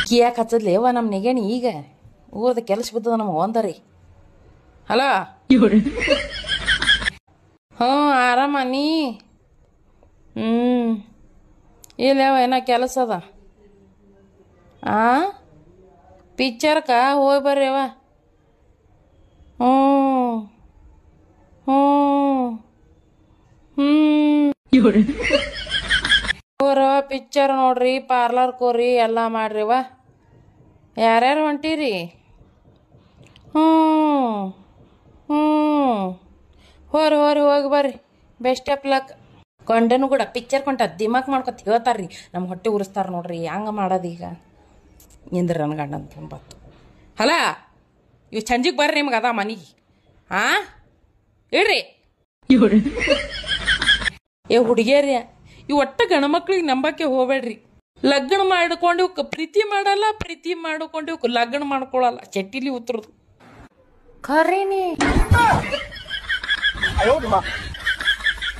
ಕಿಯಾಕ್ ಹಚ್ಚದ್ಲೇವ ನಮ್ಮ ನೆಗಣಿ ಈಗ ಓದ ಕೆಲಸ ಬಿದ್ದದ ನಮಗೆ ಒಂದರಿ. ಹಲೋ ಹ್ಞೂ ಆರಾಮ ನೀ? ಇಲ್ಲವ ಏನ ಕೆಲಸ ಅದ. ಪಿಕ್ಚರ್ಕ ಹೋಗಿ ಬರ್ರಿ ಅವ. ಹ್ಞೂ ಹ್ಞೂ ಹೋರವ ಪಿಕ್ಚರ್ ನೋಡ್ರಿ, ಪಾರ್ಲರ್ಗೆ ಹೋರಿ, ಎಲ್ಲ ಮಾಡ್ರಿವ. ಯಾರ್ಯಾರು ಹೊಂಟೀರಿ? ಹ್ಞೂ ಹ್ಞೂ ಹೋರಿ ಹೋರಿ ಹೋಗಿ ಬರ್ರಿ. Best of luck. ಕೊಂಡನು ಕೂಡ ಪಿಕ್ಚರ್ ಕೊಂಟ ದಿಮಾಕ್ ಮಾಡ್ಕೊತ ಹೇಳ್ತಾರ್ರಿ, ನಮ್ಮ ಹೊಟ್ಟೆ ಉರಿಸ್ತಾರ ನೋಡ್ರಿ. ಹಂಗೆ ಮಾಡೋದೀಗ ನಿಂದ್ರ ನನ್ನ ಗಂಡ ಅಂತ ಬಂತು. ಹಲೋ ಇವು ಸಂಜಿಗೆ ಬರ್ರಿ, ನಿಮ್ಗೆ ಅದ ಮನೆಗೆ. ಇಡ್ರಿ ಏ ಹುಡುಗಿಯರಿ, ಇವು ಒಟ್ಟ ಗಣಮಕ್ಳಿಗೆ ನಂಬಕ್ಕೆ ಹೋಗ್ಬೇಡ್ರಿ. ಲಗ್ನ ಮಾಡ್ಕೊಂಡು ಇವಕ್ಕೆ ಪ್ರೀತಿ ಮಾಡಲ್ಲ, ಪ್ರೀತಿ ಮಾಡ್ಕೊಂಡು ಇವಕ್ಕೆ ಲಗ್ನ ಮಾಡ್ಕೊಳಲ್ಲ. ಚಟ್ಟಿಲಿ ಉತ್ತರದು ಖರೀನಿ.